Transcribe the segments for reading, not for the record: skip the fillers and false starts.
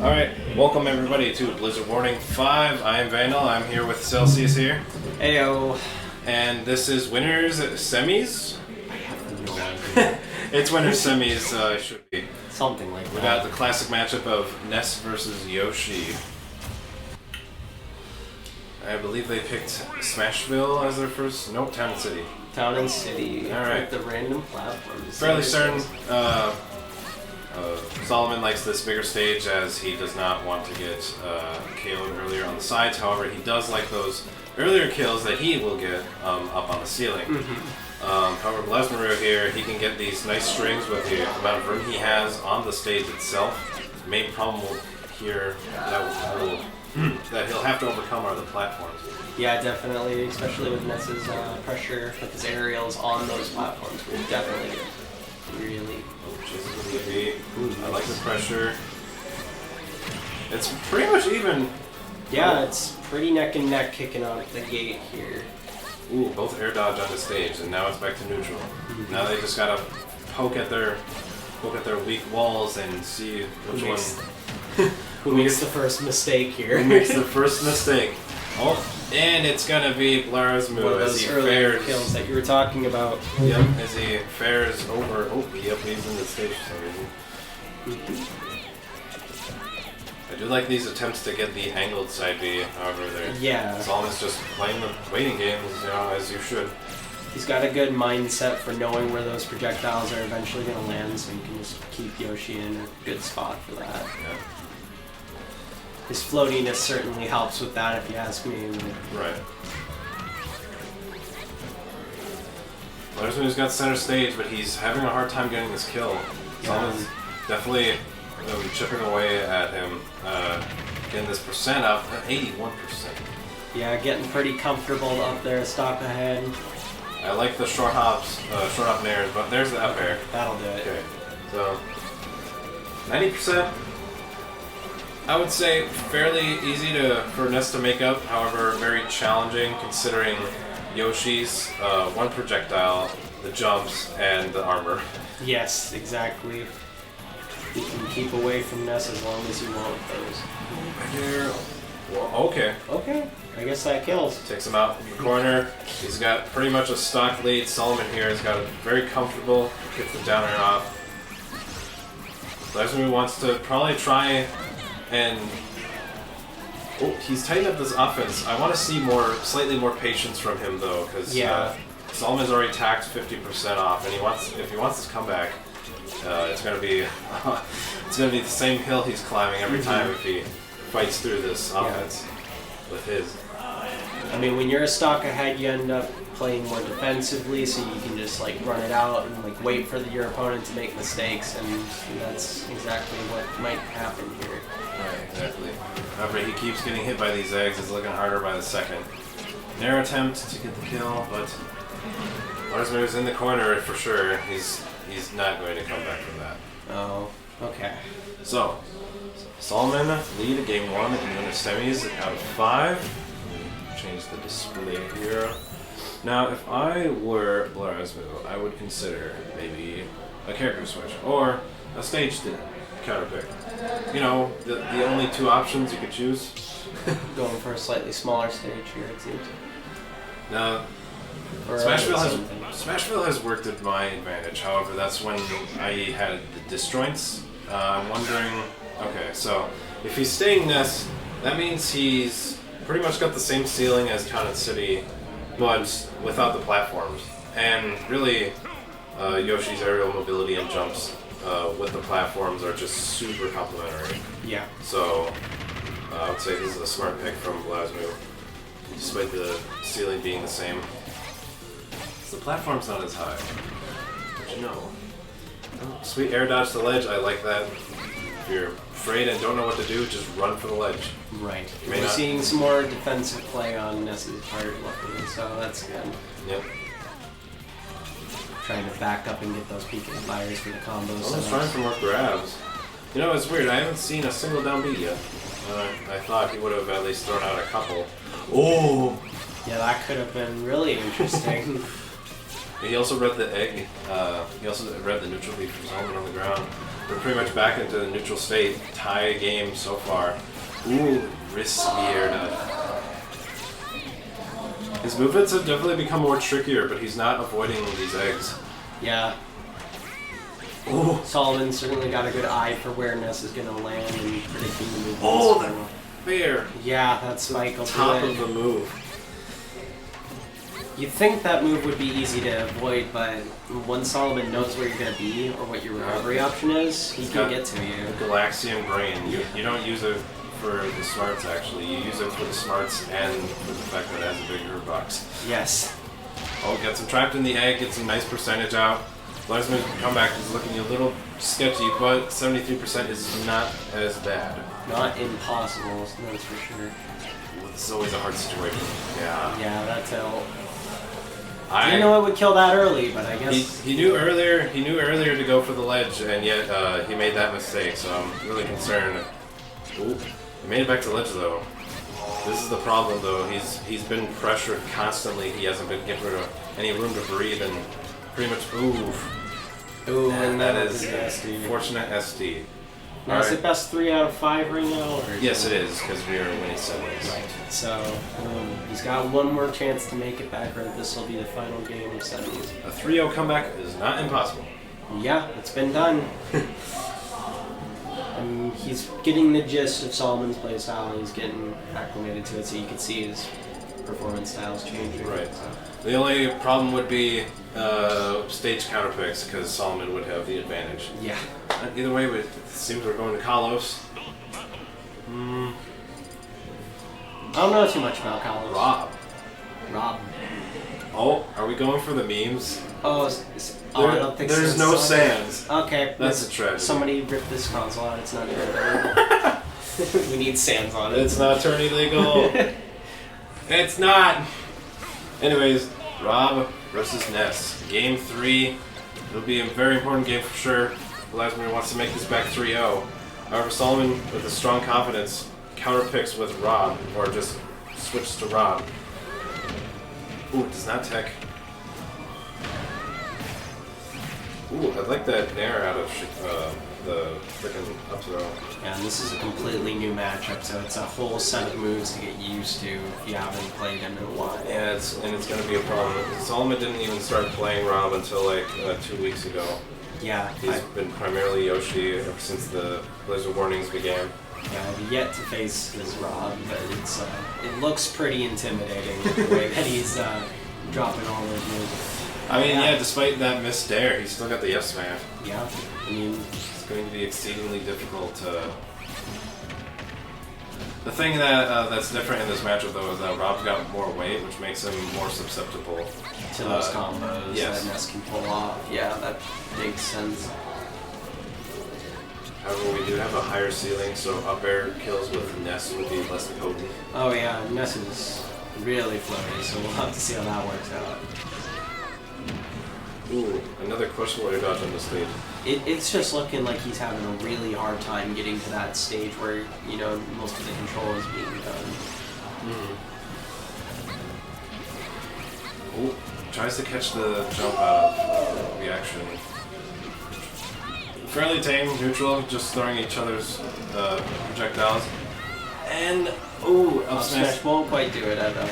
Alright, welcome everybody to Blizzard Warning 5. I am Vandal, I'm here with Celsius here. Ayo. And this is Winners Semis? I have no idea. It's Winners Semis, should be. Something like that. We got the classic matchup of Ness versus Yoshi. I believe they picked Smashville as their first... Nope, Town and City. Town and City. Alright. With the random platforms. Fairly certain Solomon likes this bigger stage as he does not want to get KO'd earlier on the sides. However, he does like those earlier kills that he will get up on the ceiling. However, blrasmu here, he can get these nice strings with the amount of room he has on the stage itself. The main problem here that he'll have to overcome are the platforms. Yeah, definitely, especially with Ness's pressure with his aerials on those platforms. We'll definitely get really... I like the pressure. It's pretty much even. Yeah, it's pretty neck and neck kicking out the gate here. Ooh, both air dodge on the stage, and now it's back to neutral. Now they just gotta poke at their weak walls and see which one. Who makes the first mistake here? Who makes the first mistake? Oh, and it's gonna be blrasmu one of as those he earlier fares. kills that you were talking about. Yep, as he fares over. Oh, yep, he's in the stage for some reason. I do like these attempts to get the angled side B. However, Solomon's just playing the waiting games, as you should. He's got a good mindset for knowing where those projectiles are eventually going to land, so you can just keep Yoshi in a good spot for that. Yeah. His floatiness certainly helps with that, if you ask me. Right. blrasmu's got center stage, but he's having a hard time getting this kill. Solomon's definitely chipping away at him, getting this percent up at 81%. Yeah, getting pretty comfortable up there, stock ahead. I like the short hop nairs, but there's the up air. That'll do it. Okay, so 90%. I would say fairly easy for Ness to make up. However, very challenging considering Yoshi's one projectile, the jumps, and the armor. Yes, exactly. You can keep away from Ness as long as you want those. Here, well, okay. Okay, I guess that kills. Takes him out in the corner. He's got pretty much a stock lead. Solomon here has got it very comfortable. Gets the down air off. blrasmu wants to probably try and... Oh, he's tightened up this offense. I want to see slightly more patience from him though, because Solomon's already tacked 50% off, and if he wants this comeback, it's gonna be the same hill he's climbing every time if he fights through this offense with his. I mean, when you're a stock ahead, you end up playing more defensively, so you can just run it out and wait for your opponent to make mistakes, and that's exactly what might happen here. Right, exactly. However, he keeps getting hit by these eggs. It's looking harder by the second. Nair attempt to get the kill, but blrasmu is in the corner for sure. He's not going to come back from that. Oh, okay. So, Solomon lead game 1 in Winners Semis out of 5. Change the display here. Now, if I were blrasmu, I would consider maybe a character switch or a stage counter pick. The only two options you could choose. Going for a slightly smaller stage here, it seems. Now, Smashville has worked at my advantage. However, that's when I had the disjoints. I'm wondering. Okay, so if he's staying Ness, that means he's pretty much got the same ceiling as Town and City, but without the platforms. And really, Yoshi's aerial mobility and jumps with the platforms are just super complementary. Yeah. So I would say this is a smart pick from blrasmu, despite the ceiling being the same. The platform's not as high, but sweet air dodge to the ledge. I like that. If you're afraid and don't know what to do, just run for the ledge. Right. We're seeing some more defensive play on Ness's part, luckily, so that's good. Yep. Trying to back up and get those peeking fires for the combos. Well, let's try for more grabs. It's weird. I haven't seen a single down beat yet. I thought he would have at least thrown out a couple. Oh! Yeah, that could have been really interesting. He also read the egg. He also read the neutral beat from Solomon on the ground. we're pretty much back into the neutral state. Tie game so far. Ooh, risky air dodge. His movements have definitely become more trickier, but he's not avoiding these eggs. Yeah. Ooh. Solomon certainly got a good eye for where Ness is going to land and predicting the movements. Oh, that fair. Yeah, that spike will Top do of it. the move. You'd think that move would be easy to avoid, but once Solomon knows where you're going to be or what your recovery option is, he can get to you. The Galaxian brain. You don't use it for the smarts, actually. You use it for the smarts and for the fact that it has a bigger box. Yes. Oh, gets him trapped in the egg, gets a nice percentage out. Blrasmu's comeback is looking a little sketchy, but 73% is not as bad. Not impossible, that's for sure. It's always a hard situation. Yeah. Yeah, that's how. I didn't know it would kill that early, but I guess he knew earlier. He knew earlier to go for the ledge, and yet he made that mistake. So I'm really concerned. Ooh, he made it back to the ledge though. This is the problem though. He's been pressured constantly. He hasn't been given any room to breathe, and pretty much Ooh, and that is SD. fortunate SD. Now, is it best 3 out of 5 right now? Or yes, it is, because we're winning 7 ways. Right. So, he's got one more chance to make it back, or this will be the final game of 7s. A 3-0 comeback is not impossible. Yeah, it's been done. And he's getting the gist of Solomon's play style, and he's getting acclimated to it, so you can see his performance styles changing. Right. So. The only problem would be stage counter picks, because Solomon would have the advantage. Yeah. Either way, it seems we're going to Kalos. I don't know too much about Kalos. Rob. Oh, are we going for the memes? Oh, I don't think there's no sands. Okay. That's a tragedy. Somebody ripped this console out. It's not even we need sands on it. It's not turning legal. It's not. Anyways, Rob versus Ness. Game 3. It'll be a very important game for sure. Blrasmu wants to make this back 3-0. However, Solomon, with a strong confidence, counter picks with Rob, or just switches to Rob. Ooh, does not tech. Ooh, I like that nair out of the freaking up throw. Yeah, and this is a completely new matchup, so it's a whole set of moves to get used to if you haven't played him in a while. Yeah, it's going to be a problem. Solomon didn't even start playing Rob until like 2 weeks ago. Yeah. He's been primarily Yoshi ever since the Blizzard warnings began. Yeah, I've yet to face his Rob, but it looks pretty intimidating the way that he's dropping all those moves. I mean, yeah, despite that missed dare, he's still got the F smash. Yeah, I mean, it's going to be exceedingly difficult to... The thing that's different in this matchup, though, is that Rob's got more weight, which makes him more susceptible to those combos yes. that Ness can pull off. Yeah, that makes sense. However, we do have a higher ceiling, so up air kills with Ness would be less potent. Oh yeah, Ness is really floaty, so we'll have to see how that works out. Ooh, another questionable air dodge on the stage. It's just looking like he's having a really hard time getting to that stage where, you know, most of the control is being done. Ooh, tries to catch the jump out of reaction. Fairly tame, neutral, just throwing each other's projectiles. And, ooh, up smash. Won't quite do it at a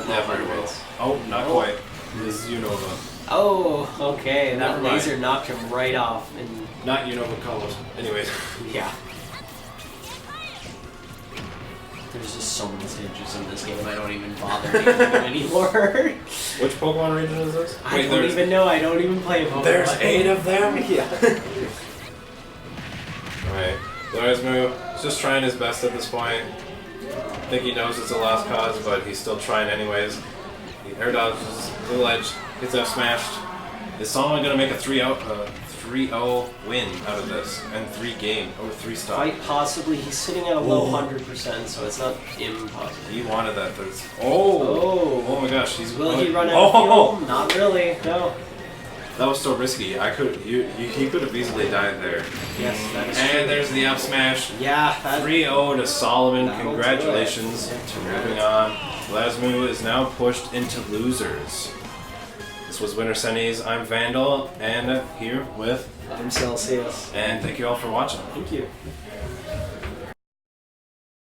Never will. Oh, not quite. This is Unova. Oh, okay. Never That laser knocked him right off. And not Unova colors. Anyways. Yeah. There's just so many stages in this game, I don't even bother naming them anymore. Which Pokemon region is this? I don't even know, I don't even play Pokemon. There's 8 of them? Yeah. Alright, Blrasmu is just trying his best at this point. I think he knows it's a lost cause, but he's still trying anyways. He air dodges to the ledge, gets F smashed. Is Solomon going to make a 3-0 win out of this? And 3 stop? Quite possibly. He's sitting at a low 100%, so it's not impossible. He wanted that. Oh my gosh, Will he run out of fuel? Not really, no. That was so risky. He could have easily died there. Yes, that is true. And there's the up smash. Yeah, 3-0 to Solomon. That'll Congratulations. Moving on. Blrasmu is now pushed into losers. This was Winter Semis. I'm Vandal, and here with... I'm Celsius. And thank you all for watching. Thank you.